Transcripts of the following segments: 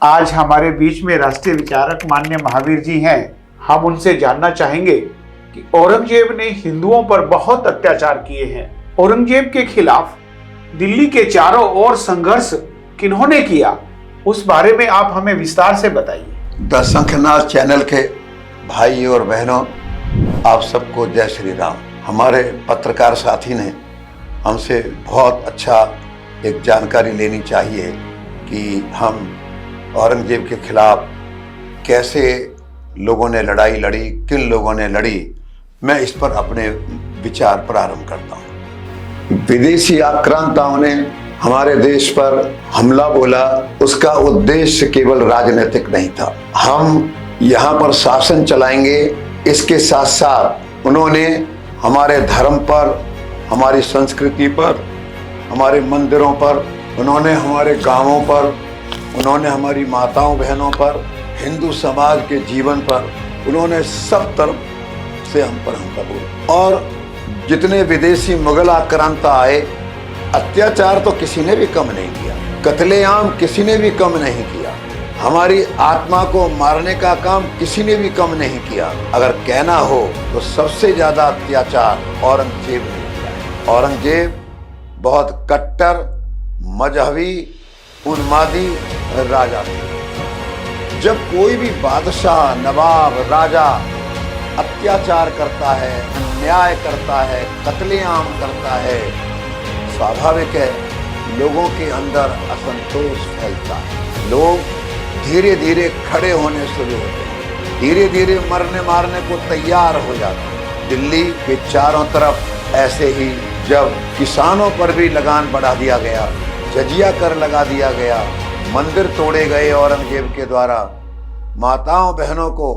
आज हमारे बीच में राष्ट्रीय विचारक माननीय महावीर जी हैं। हम उनसे जानना चाहेंगे कि औरंगजेब ने हिंदुओं पर बहुत अत्याचार किए हैं। औरंगजेब के खिलाफ दिल्ली के चारों ओर संघर्ष किन्होंने किया, उस बारे में आप हमें विस्तार से बताइए। द शंखनाद चैनल के भाई और बहनों, आप सबको जय श्री राम। हमारे पत्रकार साथी ने हमसे बहुत अच्छा एक जानकारी लेनी चाहिए कि हम औरंगजेब के खिलाफ कैसे लोगों ने लड़ाई लड़ी, किन लोगों ने लड़ी। मैं इस पर अपने विचार प्रारंभ करता हूँ। विदेशी आक्रांताओं ने हमारे देश पर हमला बोला, उसका उद्देश्य केवल राजनीतिक नहीं था। हम यहाँ पर शासन चलाएंगे, इसके साथ साथ उन्होंने हमारे धर्म पर, हमारी संस्कृति पर, हमारे मंदिरों पर, उन्होंने हमारे गांवों पर, उन्होंने हमारी माताओं बहनों पर, हिंदू समाज के जीवन पर, उन्होंने सब तरफ से हम पर हमला बोला। और जितने विदेशी मुगल आक्रांता आए, अत्याचार तो किसी ने भी कम नहीं किया, कत्लेआम किसी ने भी कम नहीं किया, हमारी आत्मा को मारने का काम किसी ने भी कम नहीं किया। अगर कहना हो तो सबसे ज्यादा अत्याचार औरंगजेब ने किया। औरंगजेब बहुत कट्टर मजहबी उन्मादी राजा थे। जब कोई भी बादशाह, नवाब, राजा अत्याचार करता है, अन्याय करता है, कत्लेआम करता है, स्वाभाविक है लोगों के अंदर असंतोष फैलता है। लोग धीरे धीरे खड़े होने शुरू होते हैं, धीरे धीरे मरने मारने को तैयार हो जाते हैं। दिल्ली के चारों तरफ ऐसे ही जब किसानों पर भी लगान बढ़ा दिया गया, जजिया कर लगा दिया गया, मंदिर तोड़े गए औरंगजेब के द्वारा, माताओं बहनों को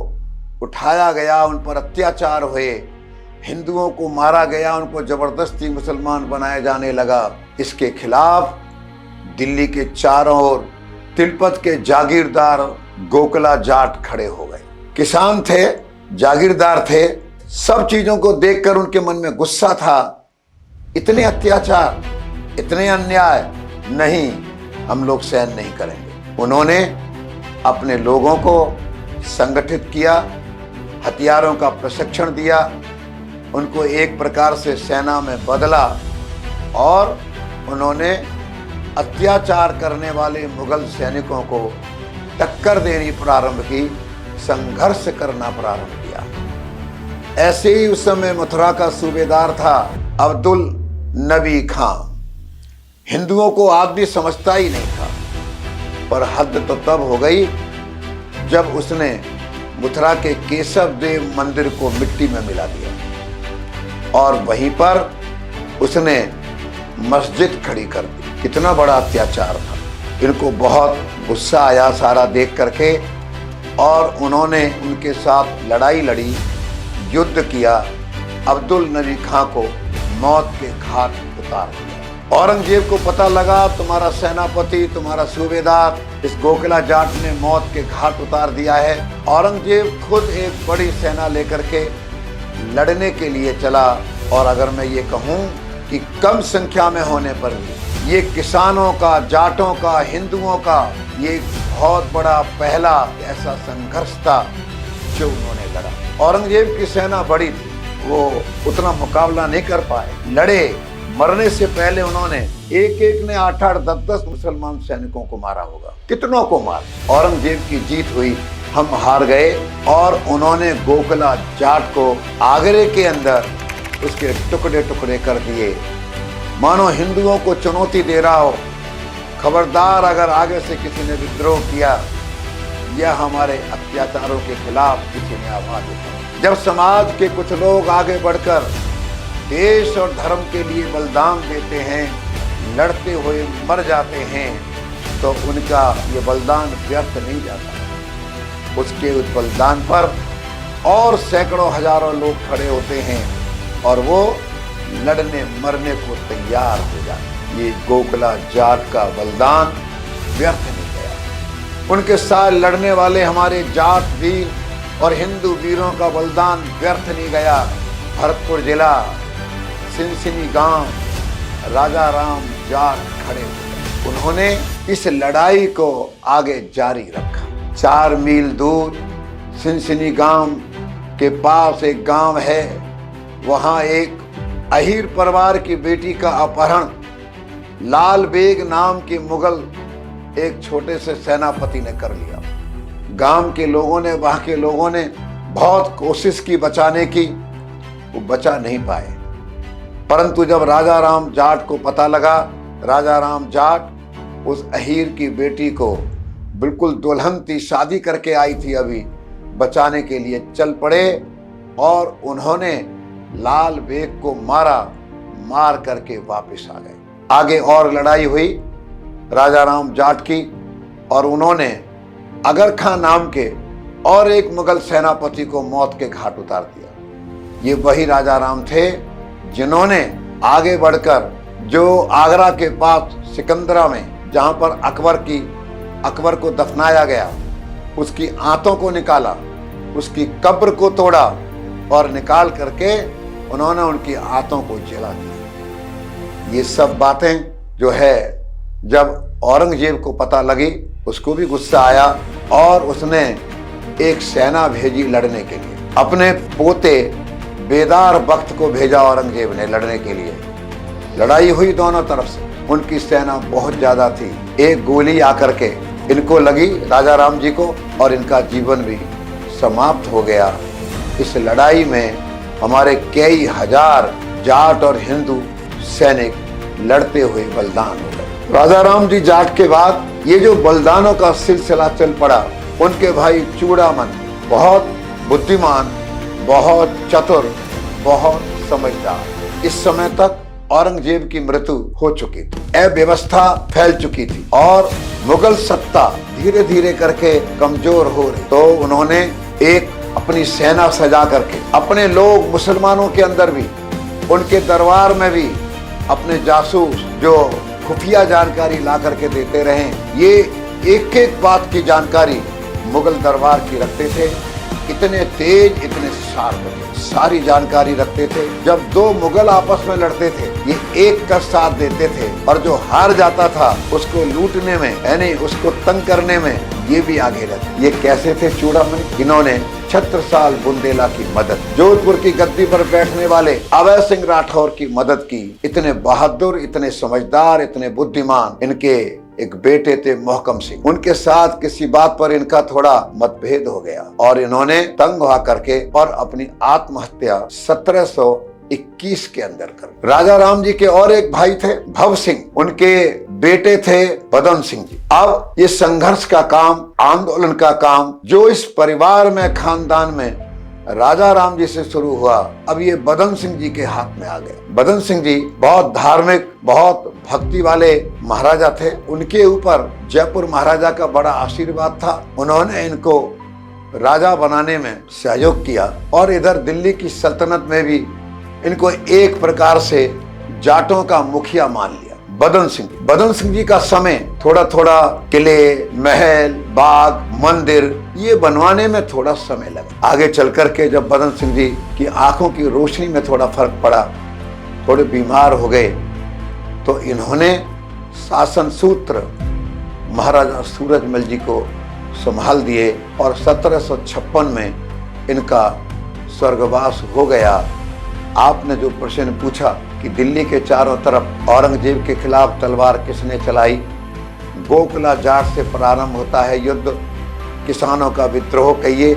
उठाया गया, उन पर अत्याचार हुए, हिंदुओं को मारा गया, उनको जबरदस्ती मुसलमान बनाया जाने लगा। इसके खिलाफ दिल्ली के चारों ओर तिलपत के जागीरदार गोकला जाट खड़े हो गए। किसान थे, जागीरदार थे, सब चीजों को देखकर उनके मन में गुस्सा था। इतने अत्याचार, इतने अन्याय नहीं, हम लोग सहन नहीं करेंगे। उन्होंने अपने लोगों को संगठित किया, हथियारों का प्रशिक्षण दिया, उनको एक प्रकार से सेना में बदला और उन्होंने अत्याचार करने वाले मुगल सैनिकों को टक्कर देनी प्रारंभ की, संघर्ष करना प्रारंभ किया। ऐसे ही उस समय मथुरा का सूबेदार था अब्दुल नबी खां। हिंदुओं को आदमी समझता ही नहीं था, पर हद तो तब हो गई जब उसने मथुरा के केशव देव मंदिर को मिट्टी में मिला दिया और वहीं पर उसने मस्जिद खड़ी कर दी। कितना बड़ा अत्याचार था। इनको बहुत गुस्सा आया सारा देख करके और उन्होंने उनके साथ लड़ाई लड़ी, युद्ध किया, अब्दुल नबी खां को मौत के घाट उतार दिया। औरंगजेब को पता लगा तुम्हारा सेनापति, तुम्हारा सूबेदार इस गोकला जाट ने मौत के घाट उतार दिया है। औरंगजेब खुद एक बड़ी सेना लेकर के लड़ने के लिए चला। और अगर मैं ये कहूँ कि कम संख्या में होने पर भी ये किसानों का, जाटों का, हिंदुओं का ये बहुत बड़ा पहला ऐसा संघर्ष था जो उन्होंने लड़ा। औरंगजेब की सेना बड़ी थी, वो उतना मुकाबला नहीं कर पाए, लड़े। मरने से पहले उन्होंने एक ने 8-8, 10-10 मुसलमान सैनिकों को मारा होगा, कितनों को मारा। औरंगजेब की जीत हुई, हम हार गए और उन्होंने गोकला जाट को आगरे के अंदर उसके टुकड़े टुकड़े कर दिए, मानो हिंदुओं को चुनौती दे रहा हो, खबरदार अगर आगे से किसी ने विद्रोह किया या हमारे अत्याचारों के खिलाफ किसी ने आवाज उठाई। जब समाज के कुछ लोग आगे बढ़कर देश और धर्म के लिए बलिदान देते हैं, लड़ते हुए मर जाते हैं, तो उनका ये बलिदान व्यर्थ नहीं जाता। उसके उस बलिदान पर और सैकड़ों हजारों लोग खड़े होते हैं और वो लड़ने मरने को तैयार हो जाते। ये गोकला जाट का बलिदान व्यर्थ नहीं गया। उनके साथ लड़ने वाले हमारे जाट वीर और हिंदू वीरों का बलिदान व्यर्थ नहीं गया। भरतपुर जिला, सिनसिनी गांव, राजा राम जाट खड़े हुए। उन्होंने इस लड़ाई को आगे जारी रखा। 4 मील दूर सिनसिनी गांव के पास एक गांव है, वहां एक अहीर परिवार की बेटी का अपहरण लाल बेग नाम के मुगल एक छोटे से सेनापति ने कर लिया। गांव के लोगों ने, वहां के लोगों ने बहुत कोशिश की बचाने की, वो बचा नहीं पाए। परंतु जब राजा राम जाट को पता लगा, राजा राम जाट उस अहीर की बेटी को बिल्कुल दुल्हन थी, शादी करके आई थी, अभी बचाने के लिए चल पड़े और उन्होंने लाल बेग को मार करके वापस आ गए। आगे और लड़ाई हुई राजा राम जाट की, और उन्होंने अगर खां नाम के और एक मुगल सेनापति को मौत के घाट उतार दिया। ये वही राजा राम थे जिन्होंने आगे बढ़कर जो आगरा के पास सिकंदरा में, जहां पर अकबर को दफनाया गया, उसकी आंतों को निकाला, उसकी कब्र को तोड़ा और निकाल करके उन्होंने उनकी आंतों को जला दिया। ये सब बातें जो है जब औरंगजेब को पता लगी, उसको भी गुस्सा आया और उसने एक सेना भेजी लड़ने के लिए। अपने पोते बेदार बख्त को भेजा औरंगजेब ने लड़ने के लिए। लड़ाई हुई दोनों तरफ से, उनकी सेना बहुत ज्यादा थी। एक गोली आकर के इनको लगी, राजा राम जी को, और इनका जीवन भी समाप्त हो गया। इस लड़ाई में हमारे कई हजार जाट और हिंदू सैनिक लड़ते हुए बलिदान हो गए। राजा राम जी जाट के बाद ये जो बलिदानों का सिलसिला चल पड़ा, उनके भाई चूड़ामन बहुत बुद्धिमान, बहुत चतुर, बहुत समझदार। इस समय तक औरंगजेब की मृत्यु हो चुकी थी, अव्यवस्था फैल चुकी थी और मुगल सत्ता धीरे धीरे करके कमजोर हो रही। तो उन्होंने एक अपनी सेना सजा करके, अपने लोग मुसलमानों के अंदर भी, उनके दरबार में भी अपने जासूस जो खुफिया जानकारी ला करके देते रहे, ये एक एक बात की जानकारी मुगल दरबार की रखते थे। इतने तेज, इतने शार्प थे, सारी जानकारी रखते थे। जब दो मुगल आपस में लड़ते थे, ये एक का साथ देते थे, और जो हार जाता था उसको लूटने में, यानी उसको तंग करने में, ये भी आगे रहते। ये कैसे थे चूड़ामणि? इन्होंने छत्रसाल बुंदेला की मदद, जोधपुर की गद्दी पर बैठने वाले अभय सिंह राठौर की मदद की। इतने बहादुर, इतने समझदार, इतने बुद्धिमान इनके एक बेटे थे मोहकम सिंह। उनके साथ किसी बात पर इनका थोड़ा मतभेद हो गया और इन्होंने तंग हुआ करके और अपनी आत्महत्या 1721 के अंदर कर। राजा राम जी के और एक भाई थे भव सिंह, उनके बेटे थे बदन सिंह जी। अब ये संघर्ष का काम, आंदोलन का काम जो इस परिवार में, खानदान में राजा राम जी से शुरू हुआ, अब ये बदन सिंह जी के हाथ में आ गया। बदन सिंह जी बहुत धार्मिक, बहुत भक्ति वाले महाराजा थे। उनके ऊपर जयपुर महाराजा का बड़ा आशीर्वाद था। उन्होंने इनको राजा बनाने में सहयोग किया और इधर दिल्ली की सल्तनत में भी इनको एक प्रकार से जाटों का मुखिया मान लिया। बदन सिंह जी का समय थोड़ा थोड़ा किले, महल, बाग, मंदिर ये बनवाने में थोड़ा समय लगा। आगे चल करके जब बदन सिंह जी की आंखों की रोशनी में थोड़ा फर्क पड़ा, थोड़े बीमार हो गए, तो इन्होंने शासन सूत्र महाराजा सूरजमल जी को संभाल दिए और 1756 में इनका स्वर्गवास हो गया। आपने जो प्रश्न पूछा कि दिल्ली के चारों तरफ औरंगजेब के खिलाफ तलवार किसने चलाई, गोकला जाट से प्रारंभ होता है युद्ध। किसानों का विद्रोह कहिए,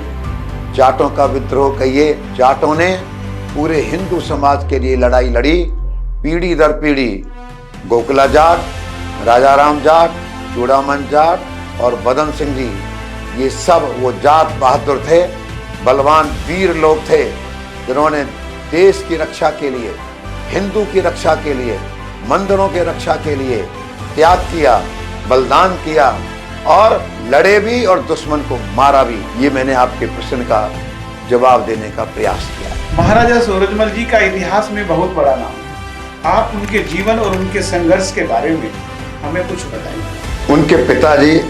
जाटों का विद्रोह कहिए, जाटों ने पूरे हिंदू समाज के लिए लड़ाई लड़ी, पीढ़ी दर पीढ़ी। गोकला जाट, राजा राम जाट, चूड़ामन जाट और बदन सिंह जी, ये सब वो जाट बहादुर थे, बलवान वीर लोग थे जिन्होंने देश की रक्षा के लिए, हिंदू की रक्षा के लिए, मंदिरों के रक्षा के लिए त्याग किया, बलिदान किया और लड़े भी और दुश्मन को मारा भी। ये मैंने आपके प्रश्न का जवाब देने का प्रयास किया। महाराजा सूरजमल जी का इतिहास में बहुत बड़ा नाम है। आप उनके जीवन और उनके संघर्ष के बारे में हमें कुछ बताइए। उनके पिताजी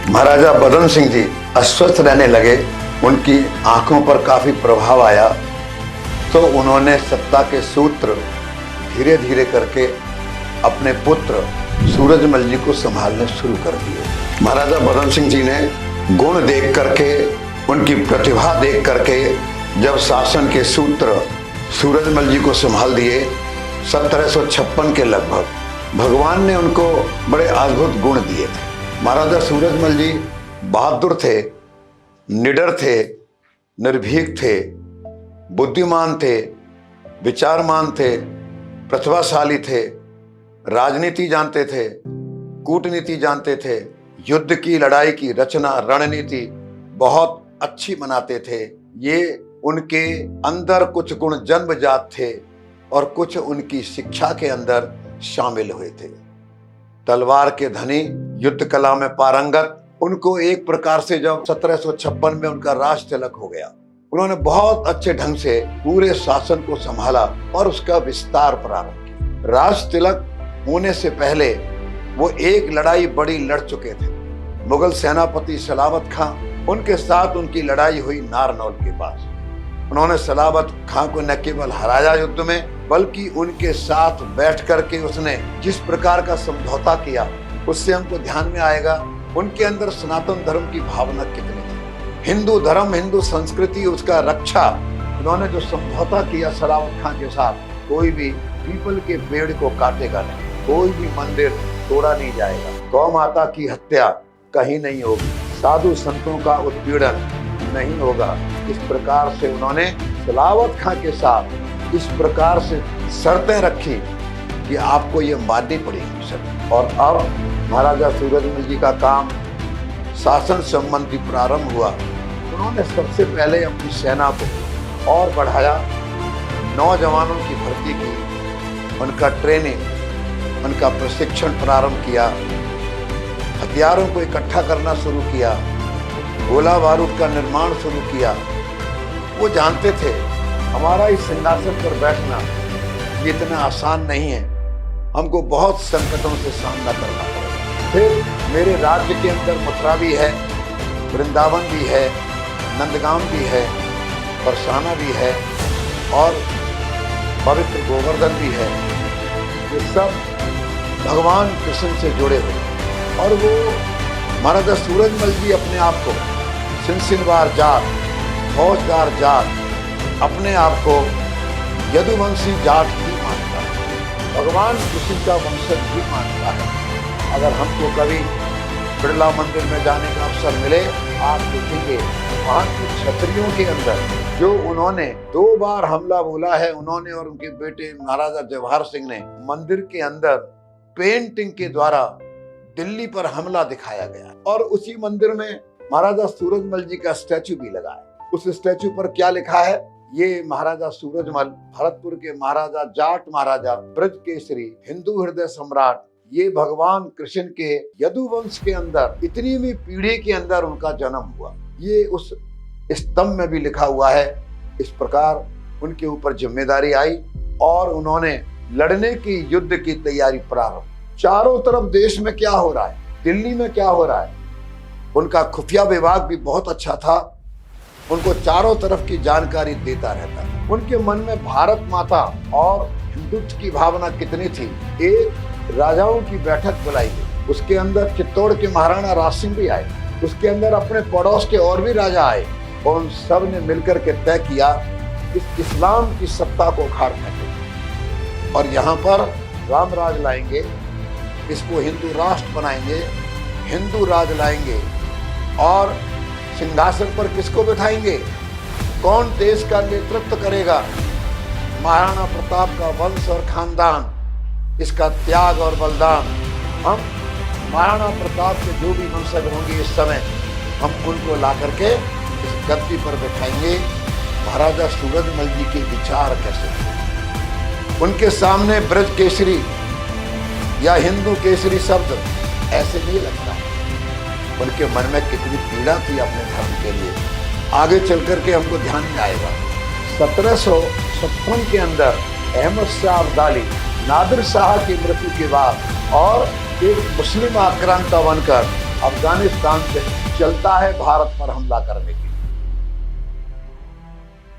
महाराजा बदन सिंह जी अस्वस्थ रहने लगे, उनकी आंखों पर काफी प्रभाव आया, तो उन्होंने सत्ता के सूत्र धीरे धीरे करके अपने पुत्र सूरजमल जी को संभालने शुरू कर दिए। महाराजा बदन सिंह जी ने गुण देख करके, उनकी प्रतिभा देख करके जब शासन के सूत्र सूरजमल जी को संभाल दिए 1756 के लगभग, भगवान ने उनको बड़े अद्भुत गुण दिए थे। महाराजा सूरजमल जी बहादुर थे, निडर थे, निर्भीक थे, बुद्धिमान थे, विचारमान थे, प्रतिभाशाली थे, राजनीति जानते थे, कूटनीति जानते थे, युद्ध की लड़ाई की रचना रणनीति बहुत अच्छी बनाते थे। ये उनके अंदर कुछ गुण जन्मजात थे और कुछ उनकी शिक्षा के अंदर शामिल हुए थे। तलवार के धनी, युद्ध कला में पारंगत, उनको एक प्रकार से जब 1756 में उनका राज तिलक हो गया, उन्होंने बहुत अच्छे ढंग से पूरे शासन को संभाला और उसका विस्तार प्रारंभ किया। राज तिलक होने से पहले वो एक लड़ाई बड़ी लड़ चुके थे। मुगल सेनापति सलावत खां, उनके साथ उनकी लड़ाई हुई नारनौल के पास। उन्होंने सलावत खां को न केवल हराया युद्ध में, बल्कि उनके साथ बैठ करके उसने जिस प्रकार का समझौता किया, उससे हमको ध्यान में आएगा उनके अंदर सनातन धर्म की भावना कितनी थी। हिंदू धर्म, हिंदू संस्कृति, उसका रक्षा, उन्होंने जो समझौता किया सलावत खां के साथ, कोई भी पीपल के पेड़ को काटेगा नहीं, कोई भी मंदिर तोड़ा नहीं जाएगा, गौ माता की हत्या कहीं नहीं होगी, साधु संतों का उत्पीड़न नहीं होगा। इस प्रकार से उन्होंने सलावत खां के साथ इस प्रकार से शर्तें रखी कि आपको ये माननी पड़ेगी सब। और अब महाराजा सूरजमल जी का काम शासन संबंधी प्रारंभ हुआ। उन्होंने सबसे पहले अपनी सेना को और बढ़ाया, नौजवानों की भर्ती की, उनका ट्रेनिंग, उनका प्रशिक्षण प्रारंभ किया, हथियारों को इकट्ठा करना शुरू किया, गोला बारूद का निर्माण शुरू किया। वो जानते थे हमारा इस सिंहासन पर बैठना ये इतना आसान नहीं है, हमको बहुत संकटों से सामना करना पड़ेगा। फिर मेरे राज्य के अंदर मथुरा भी है, वृंदावन भी है, नंदगांव भी है, बरसाना भी है और पवित्र गोवर्धन भी है। ये सब भगवान कृष्ण से जुड़े हुए। और वो महाराजा सूरजमल जी अपने आप को सिलसिलेवार जाट, फौजदार जाट, अपने आप को यदुवंशी जाट भी मानता है, भगवान कृष्ण का वंशज भी मानता है। अगर हमको कभी बिरला मंदिर में जाने का अवसर मिले, आप देखेंगे वहाँ के क्षत्रियों के अंदर जो उन्होंने 2 बार हमला बोला है, उन्होंने और उनके बेटे महाराजा जवाहर सिंह ने मंदिर के अंदर पेंटिंग के द्वारा दिल्ली पर हमला दिखाया गया और उसी मंदिर में महाराजा सूरजमल जी का स्टैचू भी लगा है। उस स्टैचू पर क्या लिखा है? ये महाराजा सूरजमल, भरतपुर के महाराजा, जाट महाराजा, ब्रज केसरी, हिंदू हृदय सम्राट, ये भगवान कृष्ण के यदुवंश के अंदर इतनी भी पीढ़ी के अंदर उनका जन्म हुआ। ये उस स्तंभ में भी लिखा हुआ है। इस प्रकार उनके ऊपर जिम्मेदारी आई और उन्होंने लड़ने की युद्ध की तैयारी प्रारंभ। चारों तरफ देश में क्या हो रहा है, दिल्ली में क्या हो रहा है, उनका खुफिया विभाग भी बहुत अच्छा था, उनको चारों तरफ की जानकारी देता रहता था। उनके मन में भारत माता और हिंदुत्व की भावना कितनी थी। एक राजाओं की बैठक बुलाई गई, उसके अंदर चित्तौड़ के महाराणा राज सिंह भी आए, उसके अंदर अपने पड़ोस के और भी राजा आए और उन सब ने मिलकर के तय किया इस इस्लाम की सत्ता को उखाड़ फेंकेंगे और यहाँ पर राम राज लाएंगे, इसको हिंदू राष्ट्र बनाएंगे, हिंदू राज लाएंगे और सिंहासन पर किसको बिठाएंगे, कौन देश का नेतृत्व करेगा? महाराणा प्रताप का वंश और खानदान, इसका त्याग और बलिदान। हम महाराणा प्रताप के जो भी वंशज होंगे इस समय, हम उनको ला करके इस गद्दी पर बिठाएंगे। महाराजा सूरजमल जी के विचार कैसे थे? उनके सामने ब्रज केसरी या हिंदू केसरी शब्द ऐसे नहीं लगता। उनके मन में कितनी पीड़ा थी अपने धर्म के लिए, आगे चल करके हमको ध्यान में आएगा। 1756 के अंदर अहमद शाह अब्दाली नादिर शाह की मृत्यु के बाद और एक मुस्लिम आक्रांता बनकर अफगानिस्तान से चलता है भारत पर हमला करने के